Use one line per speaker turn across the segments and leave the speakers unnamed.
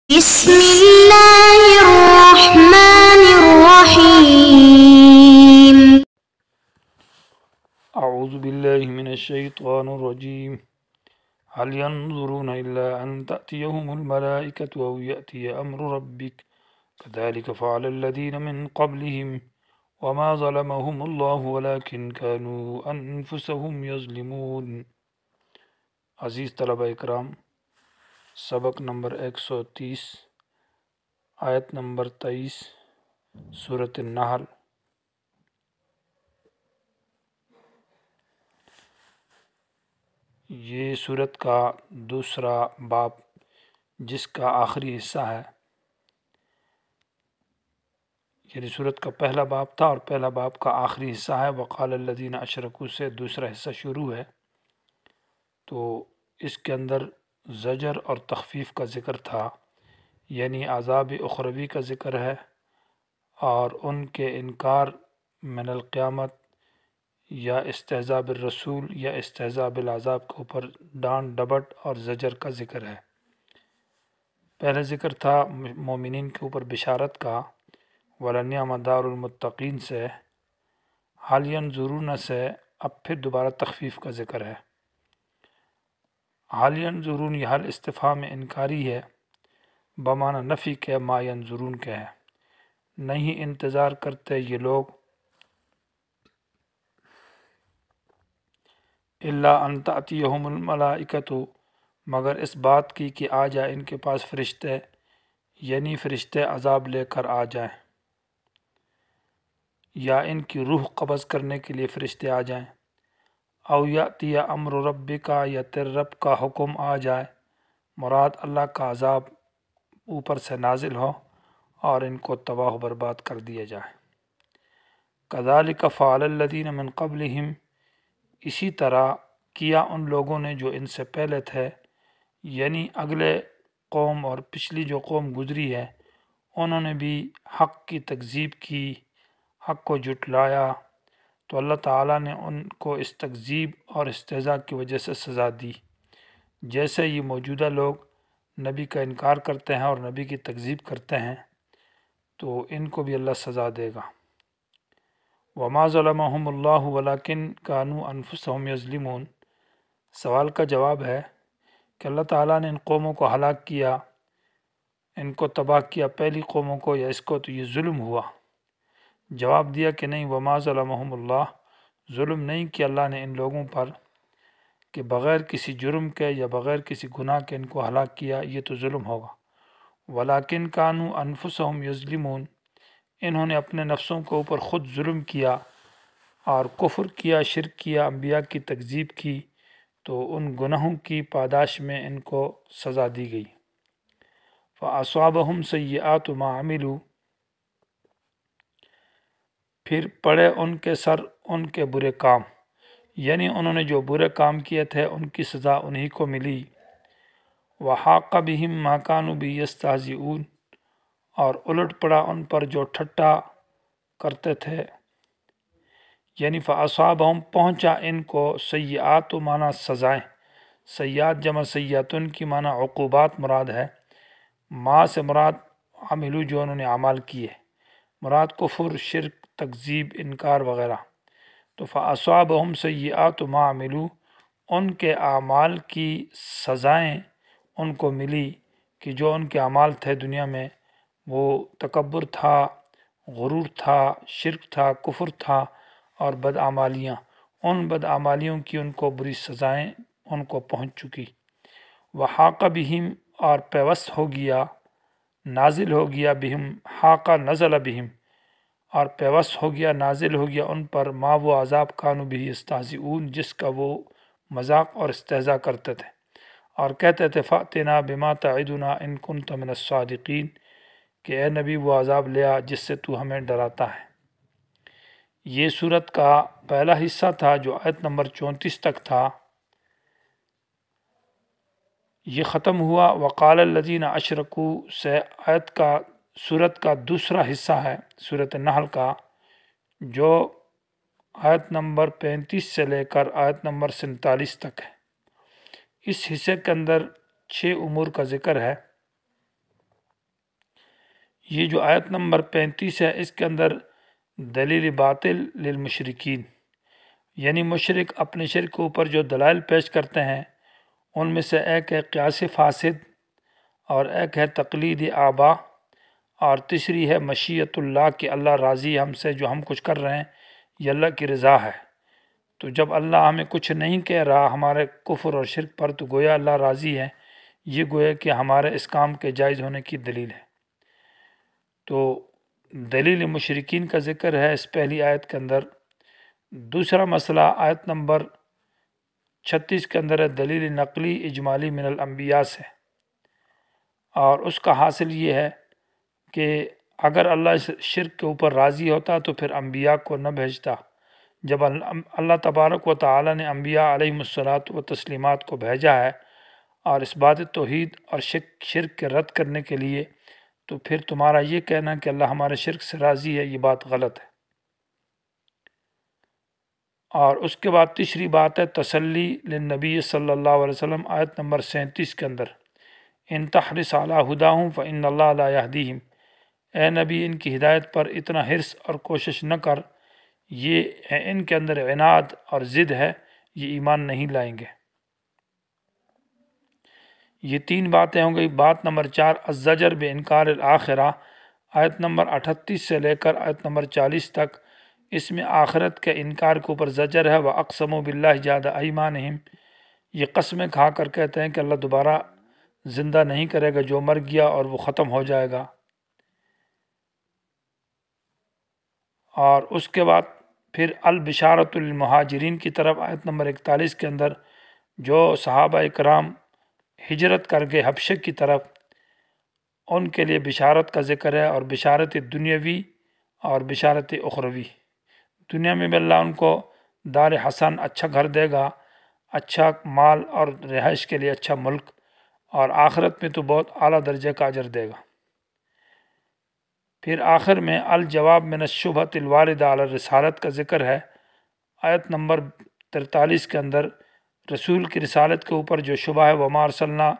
بسم الله الرحمن الرحيم.
أعوذ بالله من الشيطان الرجيم. هل ينظرون إلا أن تأتيهم الملائكة أو يأتي أمر ربك كذلك فعل الذين من قبلهم وما ظلمهم الله ولكن كانوا أنفسهم يظلمون. عزیز طلبہ اکرام، سبق نمبر 130، آیت نمبر 23، سورۃ النحل۔ یہ سورت کا دوسرا باب جس کا آخری حصہ ہے، یعنی سورت کا پہلا باب تھا اور پہلا باب کا آخری حصہ ہے۔ وقال الذین اشرکوا سے دوسرا حصہ شروع ہے، تو اس کے اندر زجر اور تخفیف کا ذکر تھا، یعنی عذاب اخروی کا ذکر ہے اور ان کے انکار من القیامت یا استہزاء بالرسول یا استہزاء بالعذاب کے اوپر ڈانٹ ڈبٹ اور زجر کا ذکر ہے۔ پہلے ذکر تھا مومنین کے اوپر بشارت کا، وَلَنِعْمَ دَارُ الْمُتَّقِین سے، حَلْ يَنْظُرُونَ سے، اب پھر دوبارہ تخفیف کا ذکر ہے۔ حَلْ يَنْظُرُونَ یہ حل استفہام انکاری ہے، بمعنی نفی کے ما ينظرون کے ہے، نہیں انتظار کرتے یہ لوگ، الا ان تأتیہم الملائکۃ مگر اس بات کی کہ آ جائے ان کے پاس فرشتے، یعنی فرشتے عذاب لے کر آ جائیں، یا ان کی روح قبض کرنے کے لیے فرشتے آ جائیں، او یاتی امر ربک یا تیرے رب کا حکم آ جائے، مراد اللہ کا عذاب اوپر سے نازل ہو اور ان کو تباہ و برباد کر دیا جائے۔ کذالک فعل الذین من قبلہم اسی طرح کیا ان لوگوں نے جو ان سے پہلے تھے، یعنی اگلے قوم اور پچھلی جو قوم گزری ہے انہوں نے بھی حق کی تکذیب کی، حق کو جھٹلایا، تو اللہ تعالیٰ نے ان کو اس تکذیب اور استہزاء کی وجہ سے سزا دی۔ جیسے یہ موجودہ لوگ نبی کا انکار کرتے ہیں اور نبی کی تکذیب کرتے ہیں تو ان کو بھی اللہ سزا دے گا۔ وما ظلمهم اللہ ولکن کانوا انفسهم یظلمون، سوال کا جواب ہے کہ اللہ تعالیٰ نے ان قوموں کو ہلاک کیا، ان کو تباہ کیا، پہلی قوموں کو یا اس کو، تو یہ ظلم ہوا۔ جواب دیا کہ نہیں، وما ظلمهم اللہ، ظلم نہیں کیا اللہ نے ان لوگوں پر کہ بغیر کسی جرم کے یا بغیر کسی گناہ کے ان کو ہلاک کیا، یہ تو ظلم ہوگا۔ ولیکن کانوا انفسهم یظلمون، انہوں نے اپنے نفسوں کے اوپر خود ظلم کیا اور کفر کیا، شرک کیا، انبیاء کی تکذیب کی، تو ان گناہوں کی پاداش میں ان کو سزا دی گئی۔ فَأَصَابَهُمْ سَيِّئَاتُ مَا عَمِلُوا، پھر پڑے ان کے سر ان کے برے کام، یعنی انہوں نے جو برے کام کیے تھے ان کی سزا انہی کو ملی۔ وَحَاقَ بِهِمْ مَا كَانُوا بِهِ يَسْتَهْزِئُونَ، اور الٹ پڑا ان پر جو ٹھٹا کرتے تھے، یعنی فَأَصَابَهُمْ پہنچا ان کو، سیئات معنی سزائیں، سیئات جمع سیئاتن کی معنی عقوبات مراد ہے، ما سے مراد عملو جو انہوں نے اعمال کیے، مراد کفر، شرک، تکذیب، انکار وغیرہ، تو فَأَصَابَهُمْ سَيِّئَاتُ مَا عَمِلُوا، ان کے اعمال کی سزائیں ان کو ملی کہ جو ان کے اعمال تھے دنیا میں، وہ تکبر تھا، غرور تھا، شرک تھا، کفر تھا اور بدعمالیاں، ان بدعمالیوں کی ان کو بری سزائیں ان کو پہنچ چکی۔ وحاق بہم، اور پیوست ہو گیا، نازل ہو گیا، بہم حاق نزل بہم، اور پیوست ہو گیا، نازل ہو گیا ان پر، ما وہ عذاب کانوا بہ یستہزئون جس کا وہ مذاق اور استہزاء کرتے تھے اور کہتے تھے فأتنا بما تعدنا ان کنت من الصادقین، کہ اے نبی وہ عذاب لیا جس سے تو ہمیں ڈراتا ہے۔ یہ سورت کا پہلا حصہ تھا جو آیت نمبر 34 تک تھا، یہ ختم ہوا۔ وقال الذین اشرکوا سے آیت کا سورت کا دوسرا حصہ ہے سورۃ النحل کا، جو آیت نمبر 35 سے لے کر آیت نمبر 47 تک ہے۔ اس حصے کے اندر 6 امور کا ذکر ہے۔ یہ جو آیت نمبر 35 ہے اس کے اندر دلیل باطل للمشرکین، یعنی مشرک اپنے شرک کے اوپر جو دلائل پیش کرتے ہیں ان میں سے ایک ہے قیاس فاسد، اور ایک ہے تقلید آبا، اور تیسری ہے مشیت اللہ کہ اللہ راضی ہے ہم سے، جو ہم کچھ کر رہے ہیں یہ اللہ کی رضا ہے۔ تو جب اللہ ہمیں کچھ نہیں کہہ رہا ہمارے کفر اور شرک پر تو گویا اللہ راضی ہے، یہ گویا کہ ہمارے اس کام کے جائز ہونے کی دلیل ہے۔ تو دلیل مشرکین کا ذکر ہے اس پہلی آیت کے اندر۔ دوسرا مسئلہ آیت نمبر 36 کے اندر ہے دلیل نقلی اجمالی من الانبیاء سے، اور اس کا حاصل یہ ہے کہ اگر اللہ شرک کے اوپر راضی ہوتا تو پھر انبیاء کو نہ بھیجتا۔ جب اللہ تبارک و تعالی نے انبیاء علیہم الصلاۃ و تسلیمات کو بھیجا ہے اور اس بات توحید اور شرک کے رد کرنے کے لیے، تو پھر تمہارا یہ کہنا کہ اللہ ہمارے شرک سے راضی ہے یہ بات غلط ہے۔ اور اس کے بعد تیسری بات ہے تسلی للنبی صلی اللہ علیہ وسلم، آیت نمبر 37 کے اندر، ان تحرص علی ہداہم فإن اللہ لا یہدیہم، اے نبی ان کی ہدایت پر اتنا حرص اور کوشش نہ کر، یہ ان کے اندر عناد اور ضد ہے، یہ ایمان نہیں لائیں گے۔ یہ تین باتیں ہوں گئی۔ بات نمبر 4 الزجر بانکار الآخرہ، آیت نمبر 38 سے لے کر آیت نمبر 40 تک، اس میں آخرت کے انکار کے اوپر زجر ہے۔ وَأَقْسَمُوا بِاللَّهِ جَهْدَ أَيْمَانِهِمْ، یہ قسمیں کھا کر کہتے ہیں کہ اللہ دوبارہ زندہ نہیں کرے گا جو مر گیا اور وہ ختم ہو جائے گا۔ اور اس کے بعد پھر البشارۃ للمہاجرین کی طرف، آیت نمبر 41 کے اندر، جو صحابہ کرام ہجرت کر گئے حبشہ کی طرف ان کے لیے بشارت کا ذکر ہے، اور بشارت دنیاوی اور بشارت اخروی۔ دنیا میں بھی اللہ ان کو دار حسن، اچھا گھر دے گا، اچھا مال اور رہائش کے لیے اچھا ملک، اور آخرت میں تو بہت اعلیٰ درجے کا اجر دے گا۔ پھر آخر میں الجواب من الشبہۃ الواردہ علی الرسالت کا ذکر ہے، آیت نمبر 43 کے اندر، رسول کی رسالت کے اوپر جو شبہ ہے، وما ارسلنا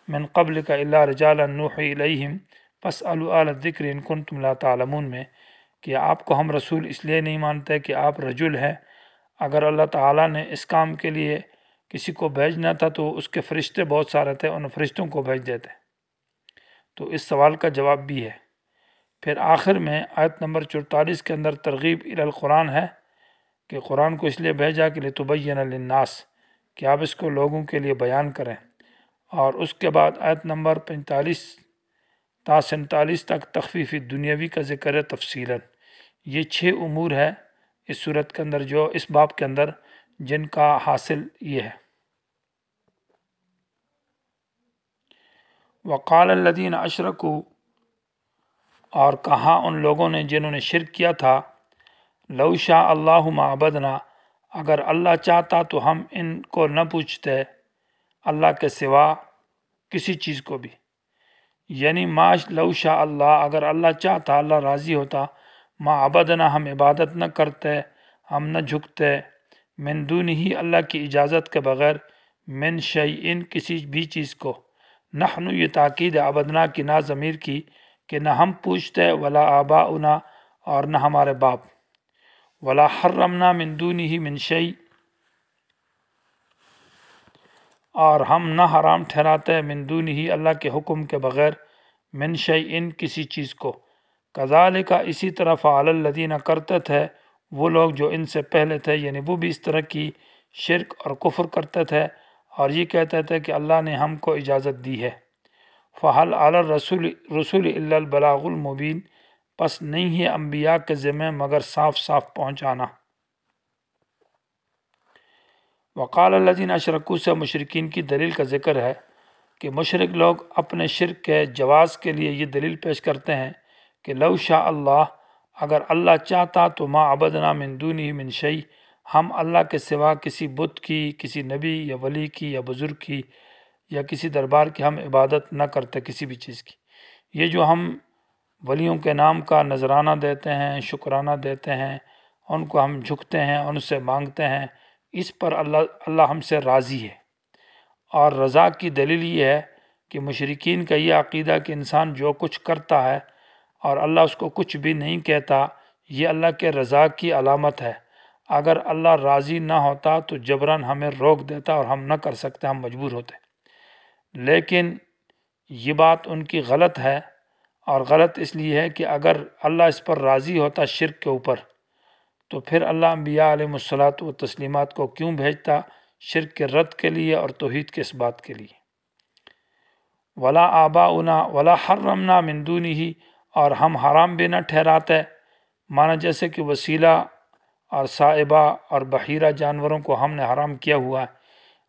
من قبلک الا رجالا نوحی الیہم فاسألوا اہل الذکر ان کنتم لا تعلمون میں، کہ آپ کو ہم رسول اس لیے نہیں مانتے کہ آپ رجل ہیں، اگر اللہ تعالیٰ نے اس کام کے لیے کسی کو بھیجنا تھا تو اس کے فرشتے بہت سارے تھے، ان فرشتوں کو بھیج دیتے۔ تو اس سوال کا جواب بھی ہے۔ پھر آخر میں آیت نمبر 44 کے اندر ترغیب الی القرآن ہے کہ قرآن کو اس لیے بھیجا کہ لتبین للناس، کہ آپ اس کو لوگوں کے لیے بیان کریں۔ اور اس کے بعد آیت نمبر 45 تا 47 تک تخفیف دنیاوی کا ذکر ہے تفصیلاً۔ یہ 6 امور ہے اس صورت کے اندر، جو اس باب کے اندر جن کا حاصل یہ ہے۔ وقال الذین اشرکوا، اور کہا ان لوگوں نے جنہوں نے شرک کیا تھا، لو شاء اللہ ما عبدنا، اگر اللہ چاہتا تو ہم ان کو نہ پوچھتے اللہ کے سوا کسی چیز کو بھی، یعنی ما لو شاء اللہ، اگر اللہ چاہتا، اللہ راضی ہوتا، ما عبدنا ہم عبادت نہ کرتے، ہم نہ جھکتے، من دون ہی اللہ کی اجازت کے بغیر، من شیئن کسی بھی چیز کو، نحن یہ تاکید عبدنا کی نا ضمیر کی، کہ نہ ہم پوچھتے، ولا آباؤنا اور نہ ہمارے باپ، ولا حرمنا من دونہ من شیء اور ہم نہ حرام ٹھہراتے، من دونہ اللہ کے حکم کے بغیر، من شیء کسی چیز کو، کذالک اسی طرح فعل الذین کرتے تھے وہ لوگ جو ان سے پہلے تھے، یعنی وہ بھی اس طرح کی شرک اور کفر کرتے تھے اور یہ کہتے تھے کہ اللہ نے ہم کو اجازت دی ہے۔ فَهَلْ عَلَى الرَّسُولِ إِلَّا الْبَلَاغُ الْمُبِينُ، پس نہیں ہے انبیاء کے ذمہ مگر صاف صاف پہنچانا۔ وقال الذین اشرکوا سے مشرکین کی دلیل کا ذکر ہے کہ مشرک لوگ اپنے شرک کے جواز کے لیے یہ دلیل پیش کرتے ہیں کہ لو شاء اللہ، اگر اللہ چاہتا تو ما عبدنا من دونہ من شیء، ہم اللہ کے سوا کسی بت کی، کسی نبی یا ولی کی یا بزرگ کی یا کسی دربار کی ہم عبادت نہ کرتے کسی بھی چیز کی۔ یہ جو ہم ولیوں کے نام کا نذرانہ دیتے ہیں، شکرانہ دیتے ہیں، ان کو ہم جھکتے ہیں، ان سے مانگتے ہیں، اس پر اللہ ہم سے راضی ہے۔ اور رضا کی دلیل یہ ہے کہ مشرکین کا یہ عقیدہ کہ انسان جو کچھ کرتا ہے اور اللہ اس کو کچھ بھی نہیں کہتا، یہ اللہ کے رضا کی علامت ہے۔ اگر اللہ راضی نہ ہوتا تو جبراً ہمیں روک دیتا اور ہم نہ کر سکتے، ہم مجبور ہوتے۔ لیکن یہ بات ان کی غلط ہے، اور غلط اس لیے ہے کہ اگر اللہ اس پر راضی ہوتا شرک کے اوپر تو پھر اللہ انبیاء علیہ الصلاۃ و تسلیمات کو کیوں بھیجتا؟ شرک کے رد کے لیے اور توحید کے اثبات کے لیے۔ ولا آباؤنا ولا حرمنا من دونہ، اور ہم حرام بھی نہ ٹھہراتے، مانا جیسے کہ وسیلہ اور صائبہ اور بحیرہ جانوروں کو ہم نے حرام کیا ہوا ہے،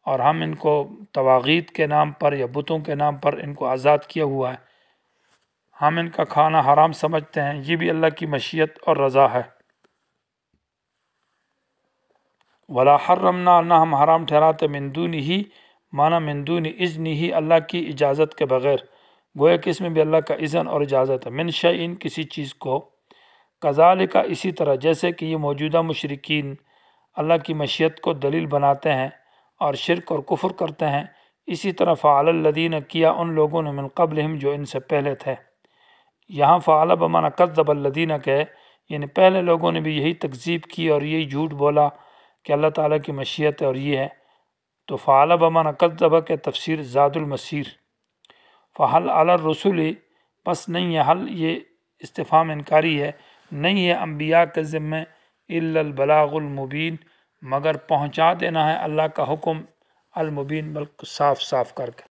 اور ہم ان کو طواغیت کے نام پر یا بتوں کے نام پر ان کو آزاد کیا ہوا ہے، ہم ان کا کھانا حرام سمجھتے ہیں، یہ بھی اللہ کی مشیت اور رضا ہے۔ ولا حرمنا، نہ ہم حرام ٹھہراتے، من دونہ مانا من دون اذنہ، اللہ کی اجازت کے بغیر، گویا کہ اس میں بھی اللہ کا اذن اور اجازت ہے۔ من شیء، کسی چیز کو، کذالک، اسی طرح جیسے کہ یہ موجودہ مشرکین اللہ کی مشیت کو دلیل بناتے ہیں اور شرک اور کفر کرتے ہیں، اسی طرح فعل الذین، کیا ان لوگوں نے، من قبلہم، جو ان سے پہلے تھے۔ یہاں فعل بمانا کذب الذین کے، یعنی پہلے لوگوں نے بھی یہی تکذیب کی اور یہی جھوٹ بولا کہ اللہ تعالیٰ کی مشیت ہے اور یہ ہے، تو فعل بمانا کذب کے تفسیر زاد المسیر۔ فحل علی الرسل، پس نہیں ہے، حل یہ استفہام انکاری ہے، نہیں ہے انبیاء کے ذمے، الا البلاغ المبین، مگر پہنچا دینا ہے اللہ کا حکم، المبین، بلکہ صاف صاف کر کے۔